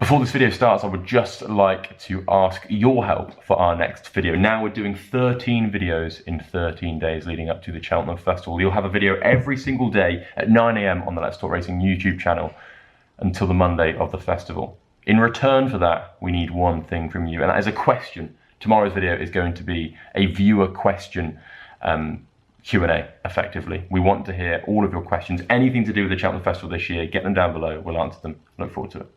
Before this video starts, I would just like to ask your help for our next video. Now we're doing 13 videos in 13 days leading up to the Cheltenham Festival. You'll have a video every single day at 9 AM on the Let's Talk Racing YouTube channel until the Monday of the festival. In return for that, we need one thing from you, and that is a question. Tomorrow's video is going to be a viewer question Q&A, effectively. We want to hear all of your questions, anything to do with the Cheltenham Festival this year. Get them down below, we'll answer them. Look forward to it.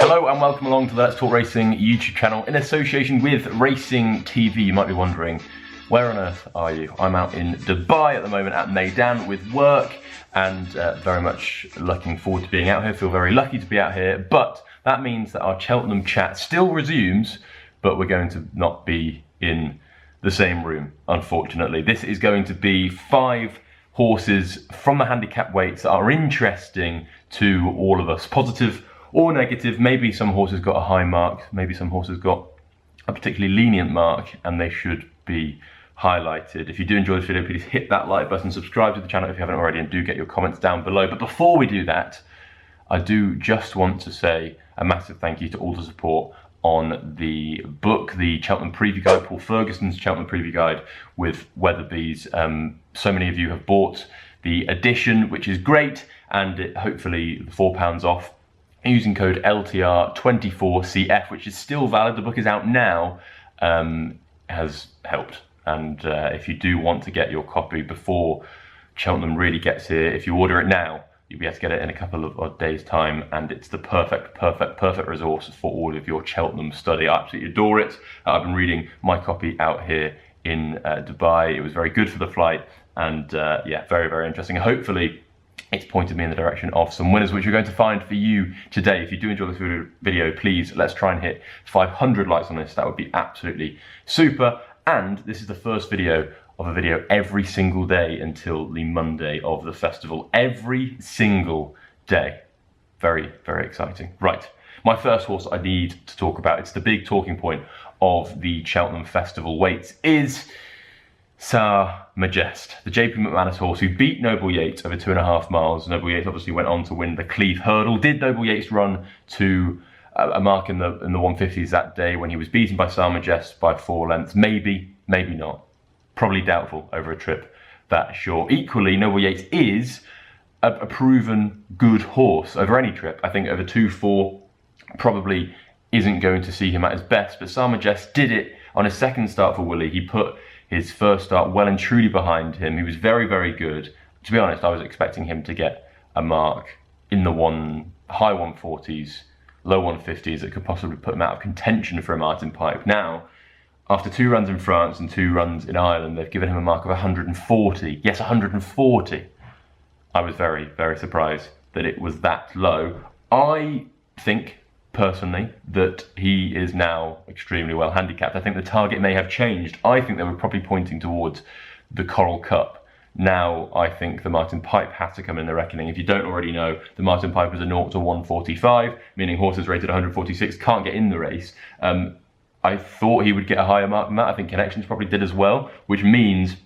Hello and welcome along to the Let's Talk Racing YouTube channel in association with Racing TV. You might be wondering, where on earth are you? I'm out in Dubai at the moment at Meydan with work and very much looking forward to being out here. Feel very lucky to be out here, but that means that our Cheltenham chat still resumes, but we're going to not be in the same room, unfortunately. This is going to be 5 horses from the handicap weights that are interesting to all of us, positive or negative. Maybe some horses got a high mark, maybe some horses got a particularly lenient mark, and they should be highlighted. If you do enjoy this video, please hit that like button, subscribe to the channel if you haven't already, and do get your comments down below. But before we do that, I do just want to say a massive thank you to all the support on the book, the Cheltenham Preview Guide, Paul Ferguson's Cheltenham Preview Guide with Weatherby's. So many of you have bought the edition, which is great, and hopefully £4 off using code LTR24CF, which is still valid. The book is out now, has helped. And if you do want to get your copy before Cheltenham really gets here, if you order it now, you'll be able to get it in a couple of days' time, and it's the perfect resource for all of your Cheltenham study. I absolutely adore it. I've been reading my copy out here in Dubai. It was very good for the flight, and yeah, very interesting. Hopefully, it's pointed me in the direction of some winners, which we're going to find for you today. If you do enjoy this video, please, let's try and hit 500 likes on this. That would be absolutely super. And this is the first video of a video every single day until the Monday of the festival. Every single day. Very exciting. Right, my first horse I need to talk about, it's the big talking point of the Cheltenham Festival weights, is Sir Majest, the JP McManus horse who beat Noble Yates over 2.5 miles. Noble Yates obviously went on to win the Cleeve Hurdle. Did Noble Yates run to a mark in the 150s that day when he was beaten by Sir Majest by 4 lengths? Maybe, maybe not. Probably doubtful over a trip that short. Equally, Noble Yates is a proven good horse over any trip. I think over 2-4 probably isn't going to see him at his best, but Sir Majest did it on his second start for Willie. He put his first start well and truly behind him. He was very good. To be honest, I was expecting him to get a mark in the high 140s, low 150s that could possibly put him out of contention for a Martin Pipe. Now, after 2 runs in France and 2 runs in Ireland, they've given him a mark of 140. Yes, 140. I was very surprised that it was that low. I think, personally, that he is now extremely well handicapped. I think the target may have changed. I think they were probably pointing towards the Coral Cup. Now, I think the Martin Pipe has to come in the reckoning. If you don't already know, the Martin Pipe is a 0 to 145, meaning horses rated 146 can't get in the race. I thought he would get a higher mark than that. I think Connections probably did as well, which means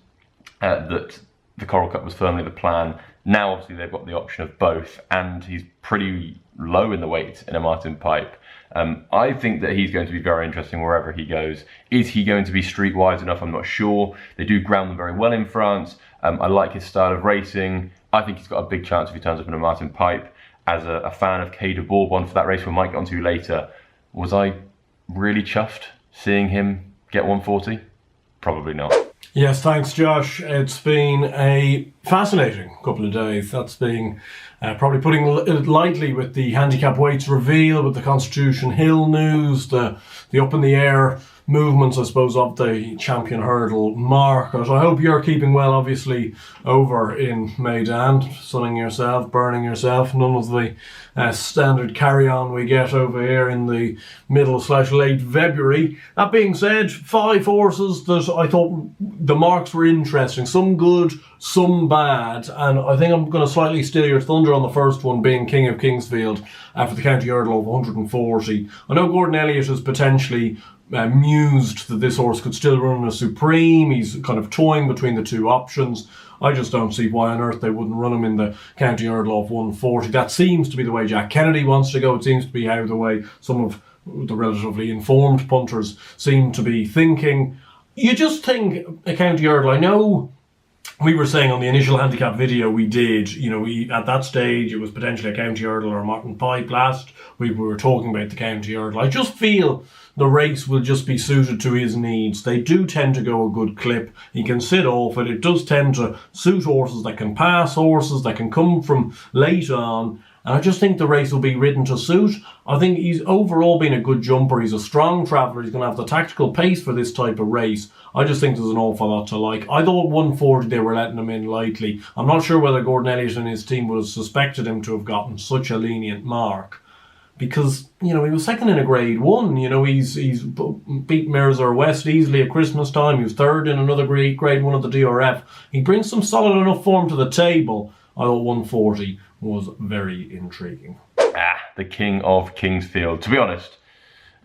that the Coral Cup was firmly the plan. Now, obviously, they've got the option of both, and he's pretty low in the weight in a Martin Pipe. I think that he's going to be very interesting wherever he goes. Is he going to be streetwise enough? I'm not sure. They do ground them very well in France. I like his style of racing. I think he's got a big chance if he turns up in a Martin Pipe. As a fan of Quai de Bourbon for that race we might get onto later, was I really chuffed seeing him get 140? Probably not. Yes, thanks Josh. It's been a fascinating couple of days. That's been probably putting it lightly, with the handicap weights reveal, with the Constitution Hill news, the up in the air movements, I suppose, of the champion hurdle market. I hope you're keeping well, obviously, over in Meydan, sunning yourself, burning yourself. None of the standard carry-on we get over here in the middle/late February. That being said, 5 horses that I thought the marks were interesting. Some good, some bad, and I think I'm going to slightly steal your thunder on the first one, being King of Kingsfield after the county hurdle of 140. I know Gordon Elliott is potentially mused that this horse could still run a Supreme. He's kind of toying between the 2 options. I just don't see why on earth they wouldn't run him in the County Hurdle of 140. That seems to be the way Jack Kennedy wants to go. It seems to be how the way some of the relatively informed punters seem to be thinking. You just think a County Hurdle, I know we were saying on the initial handicap video we did, at that stage it was potentially a County Hurdle or a Martin Pipe last. We were talking about the County Hurdle. I just feel the race will just be suited to his needs. They do tend to go a good clip. He can sit off it. It does tend to suit horses that can pass, horses that can come from late on. And I just think the race will be ridden to suit. I think he's overall been a good jumper. He's a strong traveller. He's going to have the tactical pace for this type of race. I just think there's an awful lot to like. I thought 140 they were letting him in lightly. I'm not sure whether Gordon Elliott and his team would have suspected him to have gotten such a lenient mark. Because, he was second in a Grade 1. He's beat Mirror West easily at Christmas time. He was third in another Grade 1 of the DRF. He brings some solid enough form to the table. I thought 140 was very intriguing. The king of Kingsfield. To be honest,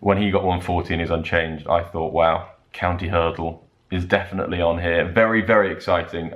when he got 140 and is unchanged, I thought, wow, County Hurdle is definitely on here. Very, very exciting.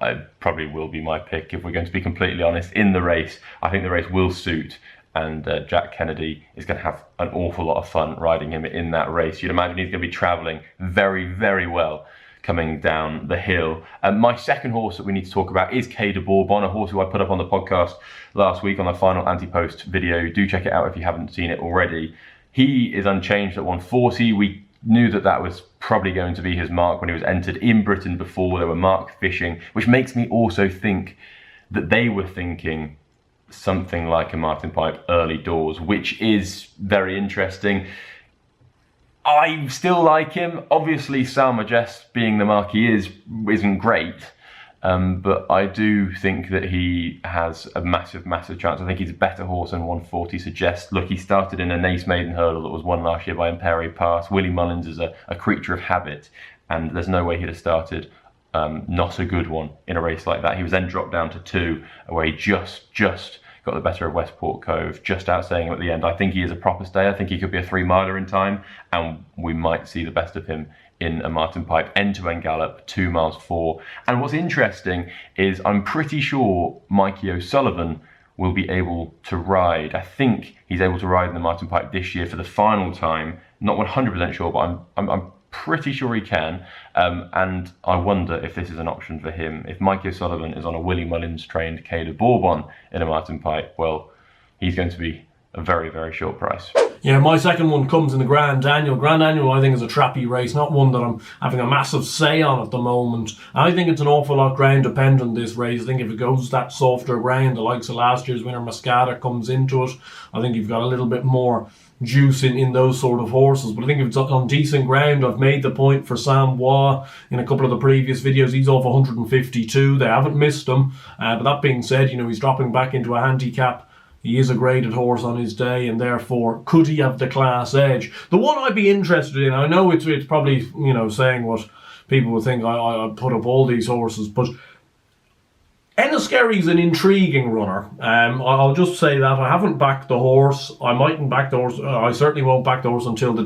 I probably will be my pick if we're going to be completely honest in the race. I think the race will suit, and Jack Kennedy is going to have an awful lot of fun riding him in that race. You'd imagine he's going to be travelling very, very well coming down the hill. My second horse that we need to talk about is Quai de Bourbon, a horse who I put up on the podcast last week on the final anti-post video. Do check it out if you haven't seen it already. He is unchanged at 140. We knew that was probably going to be his mark when he was entered in Britain before. They were marked fishing, which makes me also think that they were thinking something like a Martin Pipe early doors, which is very interesting. I still like him. Obviously, Sal Majest being the mark he isn't great, but I do think that he has a massive, massive chance. I think he's a better horse than 140 suggests. Look, he started in a Nace Maiden Hurdle that was won last year by Impere Pass. Willie Mullins is a creature of habit, and there's no way he'd have started not a good one in a race like that. He was then dropped down to 2, where he just got the better of Westport Cove, just outstaying him at the end. I think he is a proper stayer. I think he could be a 3-miler in time, and we might see the best of him in a Martin Pipe end-to-end gallop, 2 miles 4. And what's interesting is I'm pretty sure Mikey O'Sullivan will be able to ride. I think he's able to ride in the Martin Pipe this year for the final time. Not 100% sure, but I'm pretty sure he can, and I wonder if this is an option for him. If Mikey O'Sullivan is on a Willie Mullins trained Quai de Bourbon in a Martin Pipe, well, he's going to be a very, very short price. Yeah, my second one comes in the Grand Annual. Grand Annual, I think, is a trappy race, not one that I'm having a massive say on at the moment. I think it's an awful lot ground dependent, this race. I think if it goes that softer ground, the likes of last year's winner Mascata comes into it, I think you've got a little bit more juice in those sort of horses. But I think if it's on decent ground, I've made the point for Sam Waugh in a couple of the previous videos. He's off 152. They haven't missed him. But that being said, he's dropping back into a handicap. He is a graded horse on his day, and therefore, could he have the class edge? The one I'd be interested in, I know it's probably, saying what people would think I put up all these horses, but Enniskerry's an intriguing runner. I'll just say that. I haven't backed the horse. I mightn't back the horse. I certainly won't back the horse until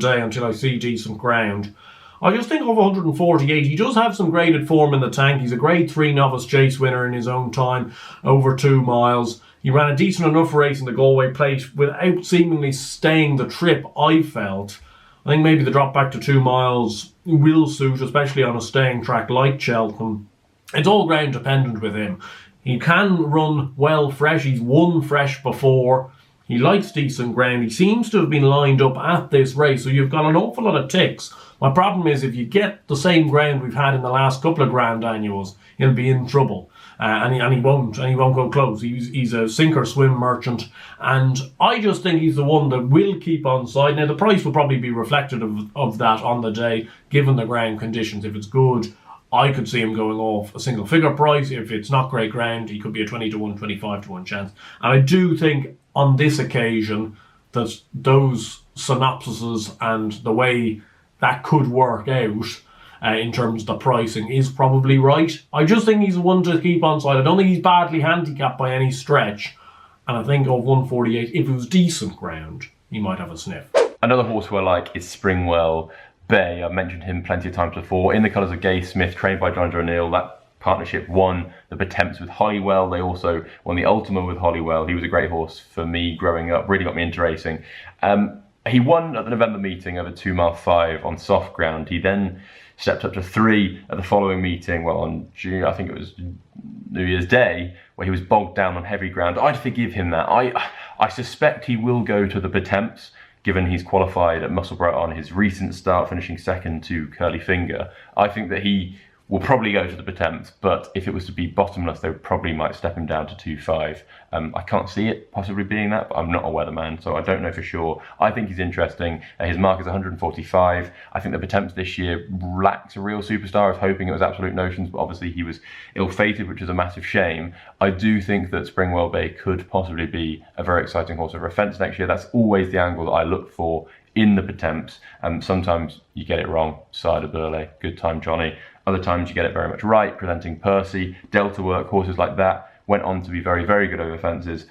I see decent ground. I just think of 148. He does have some graded form in the tank. He's a Grade 3 novice chase winner in his own time, over 2 miles. He ran a decent enough race in the Galway Plate without seemingly staying the trip, I felt. I think maybe the drop back to 2 miles will suit, especially on a staying track like Cheltenham. It's all ground dependent with him. He can run well fresh. He's won fresh before. He likes decent ground. He seems to have been lined up at this race, so you've got an awful lot of ticks. My problem is if you get the same ground we've had in the last couple of Grand Annuals, he'll be in trouble. And he won't go close. He's a sink or swim merchant, and I just think he's the one that will keep on side. Now the price will probably be reflective of that on the day, given the ground conditions. If it's good, I could see him going off a single figure price. If it's not great ground, he could be a 20 to 1, 25 to 1 chance. And I do think on this occasion that those synopsises and the way that could work out in terms of the pricing is probably right. I just think he's one to keep on side. I don't think he's badly handicapped by any stretch. And I think of 148, if it was decent ground, he might have a sniff. Another horse who I like is Springwell Bay. I've mentioned him plenty of times before. In the colours of Gay Smith, trained by John O'Neill. That partnership, won the Pertemps with Holywell. They also won the Ultima with Holywell. He was a great horse for me growing up, really got me into racing. He won at the November meeting over 2 mile 5 on soft ground. He then stepped up to 3 at the following meeting, well, on June, I think it was New Year's Day, where he was bogged down on heavy ground. I'd forgive him that. I suspect he will go to the Pertemps, given he's qualified at Musselburgh on his recent start, finishing second to Curly Finger. I think that he will probably go to the Pertemps, but if it was to be bottomless, they probably might step him down to 2.5. I can't see it possibly being that, but I'm not a weatherman, so I don't know for sure. I think he's interesting. His mark is 145. I think the Pertemps this year lacks a real superstar. I was hoping it was Absolute Notions, but obviously he was ill-fated, which is a massive shame. I do think that Springwell Bay could possibly be a very exciting horse over a fence next year. That's always the angle that I look for in the Pertemps. Sometimes you get it wrong. Cider Burley, Good Time Johnny. Other times you get it very much right. Presenting Percy, Delta Work, horses like that went on to be very, very good over fences.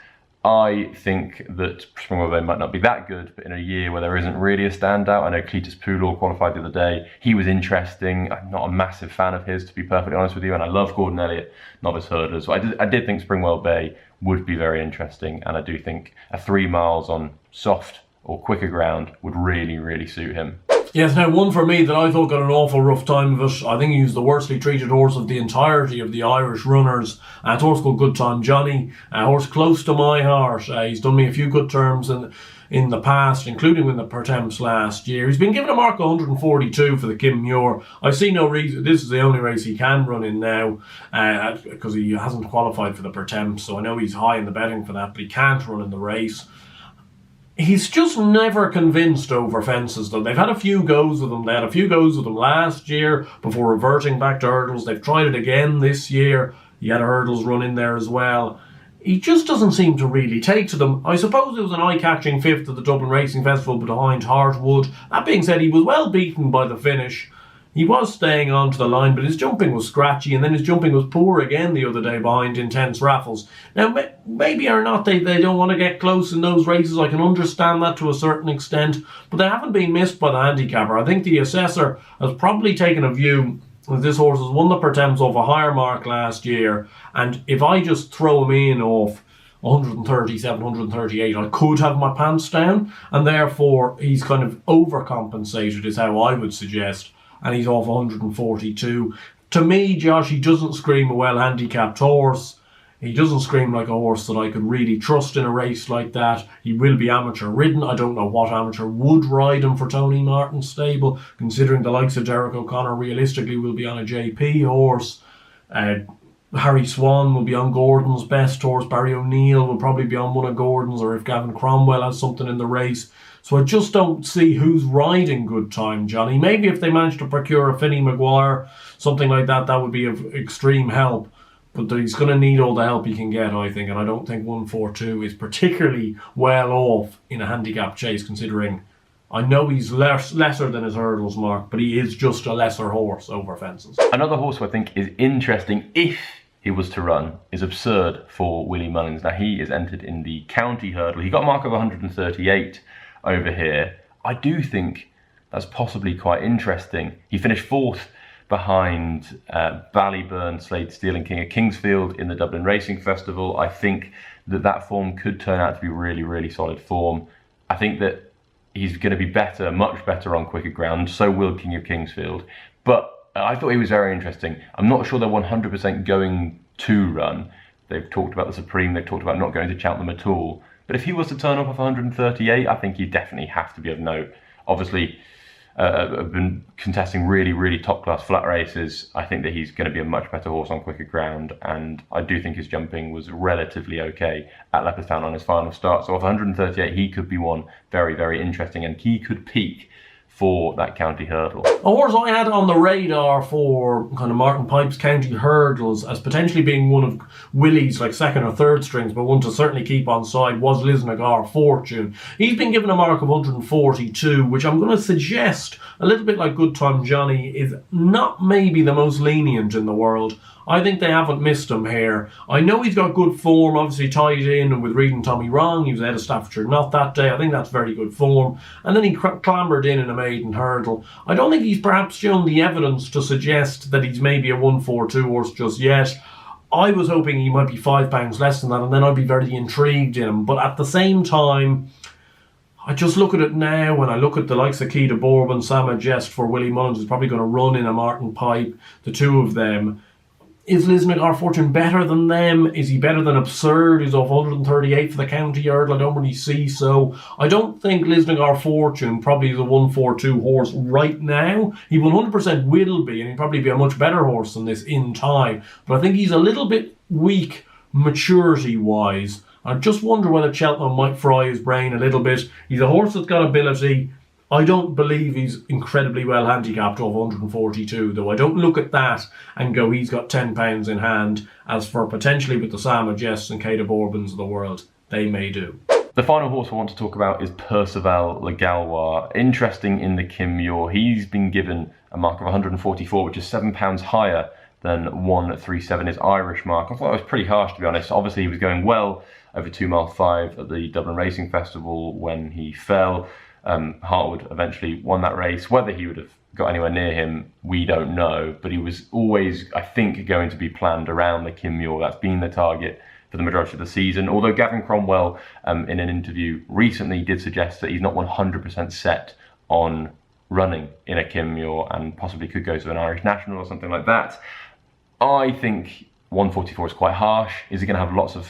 I think that Springwell Bay might not be that good, but in a year where there isn't really a standout, I know Cletus Poodle qualified the other day. He was interesting. I'm not a massive fan of his, to be perfectly honest with you, and I love Gordon Elliott, novice hurdlers. So I did think Springwell Bay would be very interesting, and I do think a 3 miles on soft or quicker ground would really, really suit him. Yes, now one for me that I thought got an awful rough time of it. I think he was the worstly treated horse of the entirety of the Irish runners. A horse called Good Time Johnny, a horse close to my heart. He's done me a few good terms in the past, including with the Pertemps last year. He's been given a mark of 142 for the Kim Muir. I see no reason. This is the only race he can run in now because he hasn't qualified for the Pertemps. So I know he's high in the betting for that, but he can't run in the race. He's just never convinced over fences, though. They've had a few goes with him. They had a few goes with him last year before reverting back to hurdles. They've tried it again this year. He had a hurdles run in there as well. He just doesn't seem to really take to them. I suppose it was an eye-catching 5th at the Dublin Racing Festival behind Heartwood. That being said, he was well beaten by the finish. He was staying on to the line, but his jumping was scratchy, and then his jumping was poor again the other day behind Intense Raffles. Now, maybe or not, they don't want to get close in those races. I can understand that to a certain extent, but they haven't been missed by the handicapper. I think the assessor has probably taken a view that this horse has won the Pertemps off a higher mark last year, and if I just throw him in off 137, 138, I could have my pants down, and therefore he's kind of overcompensated is how I would suggest. And he's off 142. To me, Josh, he doesn't scream a well-handicapped horse. He doesn't scream like a horse that I could really trust in a race like that. He will be amateur ridden. I don't know what amateur would ride him for Tony Martin's stable, considering the likes of Derek O'Connor realistically will be on a JP horse. Harry Swan will be on Gordon's best horse. Barry O'Neill will probably be on one of Gordon's, or if Gavin Cromwell has something in the race. So I just don't see who's riding Good Time Johnny. Maybe if they manage to procure a Finney Maguire, something like that, that would be of extreme help. But he's going to need all the help he can get, I think. And I don't think 142 is particularly well off in a handicap chase, considering I know he's lesser than his hurdles mark, but he is just a lesser horse over fences. Another horse who I think is interesting, if he was to run, is Absurde for Willie Mullins. Now, he is entered in the county hurdle. He got a mark of 138 over here. I do think that's possibly quite interesting. He finished 4th behind Ballyburn, Slade Steele and King of Kingsfield in the Dublin Racing Festival. I think that form could turn out to be really, really solid form. I think that he's going to be better, much better on quicker ground. So will King of Kingsfield. But I thought he was very interesting. I'm not sure they're 100% going to run. They've talked about the Supreme. They've talked about not going to Cheltenham at all. But if he was to turn up off 138, I think he'd definitely have to be of note. Obviously, I've been contesting really, really top-class flat races. I think that he's going to be a much better horse on quicker ground, and I do think his jumping was relatively okay at Leopardstown on his final start. So off 138, he could be one very, very interesting, and he could peak for that county hurdle. A horse I had on the radar for kind of Martin Pipe's county hurdles as potentially being one of Willie's like second or third strings, but one to certainly keep on side, was Lisnagar Fortune. He's been given a mark of 142, which I'm going to suggest, a little bit like Good Time Johnny, is not maybe the most lenient in the world. I think they haven't missed him here. I know he's got good form, obviously tied in and with reading Tommy wrong. He was ahead of Staffordshire not that day. I think that's very good form. And then he clambered in a maiden hurdle. I don't think he's perhaps shown the evidence to suggest that he's maybe a 1-4-2 horse just yet. I was hoping he might be £5 less than that, and then I'd be very intrigued in him. But at the same time, I just look at it now, when I look at the likes of Keita Bourbon, Sama Jest for Willie Mullins, who's probably going to run in a Martin Pipe, the two of them. Is Lizarazu Fortune better than them? Is he better than Absurde, who's off 138 for the county yard? I don't really see so. I don't think Lizarazu Fortune probably is a 1-4-2 horse right now. He 100% will be, and he'll probably be a much better horse than this in time. But I think he's a little bit weak maturity-wise. I just wonder whether Cheltenham might fry his brain a little bit. He's a horse that's got ability. I don't believe he's incredibly well handicapped off 142, though. I don't look at that and go, he's got £10 in hand. As for potentially with the Sama Jests and Keita Bourbons of the world, they may do. The final horse I want to talk about is Percival Le Gallois. Interesting in the Kim Muir. He's been given a mark of 144, which is £7 higher than 137, his Irish mark. I thought that was pretty harsh, to be honest. Obviously, he was going well over 2 mile 5 at the Dublin Racing Festival when he fell. Hartwood eventually won that race. Whether he would have got anywhere near him, we don't know. But he was always, I think, going to be planned around the Kim Muir. That's been the target for the majority of the season. Although Gavin Cromwell, in an interview recently, did suggest that he's not 100% set on running in a Kim Muir and possibly could go to an Irish National or something like that. I think 144 is quite harsh. Is he going to have lots of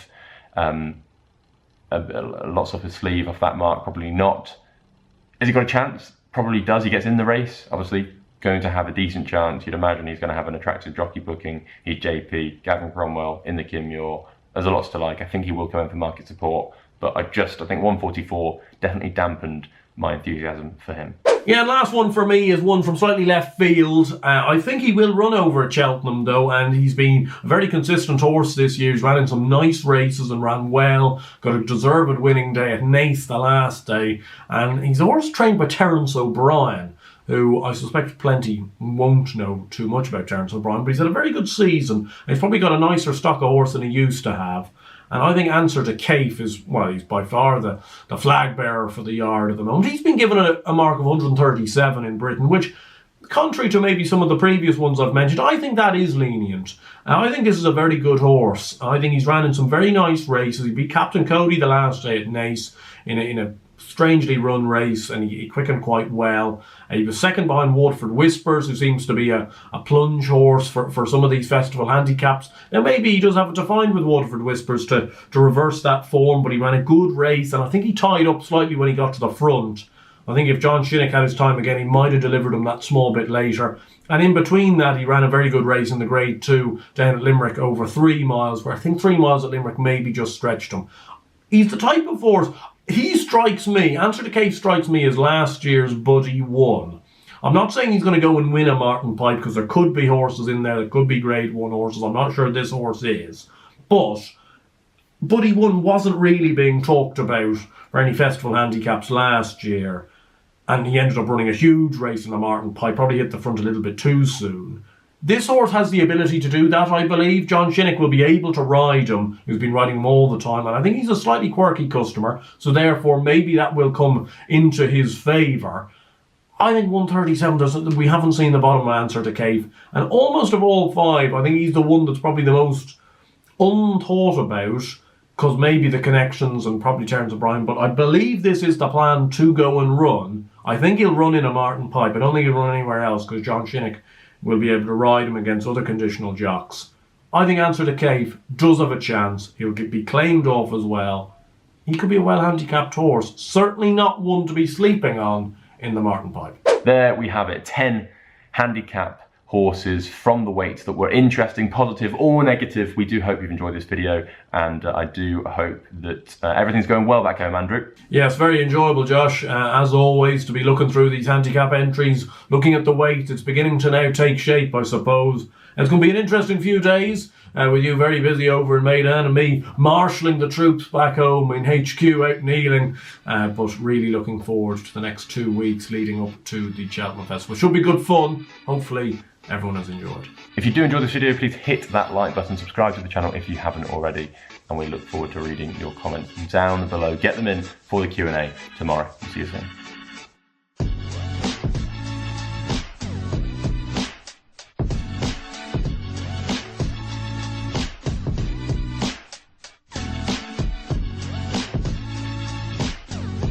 his sleeve off that mark? Probably not. Has he got a chance? Probably does. He gets in the race, obviously going to have a decent chance. You'd imagine he's going to have an attractive jockey booking. He's JP, Gavin Cromwell in the Kim Muir. There's a lot to like. I think he will come in for market support, but I think 144 definitely dampened my enthusiasm for him. Yeah, last one for me is one from slightly left field. I think he will run over at Cheltenham, though, and he's been a very consistent horse this year. He's ran in some nice races and ran well. Got a deserved winning day at Naas the last day. And he's a horse trained by Terence O'Brien, who I suspect plenty won't know too much about Terence O'Brien, but he's had a very good season. And he's probably got a nicer stock of horse than he used to have. And I think Answer to Cafe is, well, he's by far the flag bearer for the yard at the moment. He's been given a mark of 137 in Britain, which, contrary to maybe some of the previous ones I've mentioned, I think that is lenient. I think this is a very good horse. I think he's ran in some very nice races. He beat Captain Cody the last day at Naas in a strangely run race, and he quickened quite well. He was second behind Waterford Whispers, who seems to be a plunge horse for some of these festival handicaps. Now maybe he does have it to find with Waterford Whispers to reverse that form, but he ran a good race, and I think he tied up slightly when he got to the front. I think if John Shinnick had his time again, he might have delivered him that small bit later. And in between that, he ran a very good race in the Grade 2 down at Limerick over 3 miles, where I think 3 miles at Limerick maybe just stretched him. He's the type of horse. He strikes me, Answer to Cafe strikes me as last year's Buddy 1. I'm not saying he's going to go and win a Martin Pipe, because there could be horses in there that could be Grade 1 horses. I'm not sure this horse is. But Buddy 1 wasn't really being talked about for any festival handicaps last year. And he ended up running a huge race in a Martin Pipe, probably hit the front a little bit too soon. This horse has the ability to do that, I believe. John Shinnick will be able to ride him. He's been riding him all the time, and I think he's a slightly quirky customer, so therefore maybe that will come into his favour. I think 137, we haven't seen the bottom of Answer to Cafe, and almost of all 5, I think he's the one that's probably the most unthought about, because maybe the connections and probably Terence O'Brien, but I believe this is the plan to go and run. I think he'll run in a Martin Pipe. I don't think he'll run anywhere else, because John Shinnick will be able to ride him against other conditional jocks. I think Answer to Cafe does have a chance. He'll be claimed off as well. He could be a well-handicapped horse. Certainly not one to be sleeping on in the Martin Pipe. There we have it. 10 handicap horses from the weights that were interesting, positive or negative. We do hope you've enjoyed this video, and I do hope that everything's going well back home, Andrew. Yes, very enjoyable, Josh. As always, to be looking through these handicap entries, looking at the weight. It's beginning to now take shape, I suppose. It's going to be an interesting few days, with you very busy over in Maidan and me marshalling the troops back home in HQ out in Ealing. But really looking forward to the next 2 weeks leading up to the Cheltenham Festival. Should be good fun. Hopefully everyone has enjoyed. If you do enjoy this video, please hit that like button, subscribe to the channel if you haven't already, and we look forward to reading your comments down below. Get them in for the Q&A tomorrow. See you soon.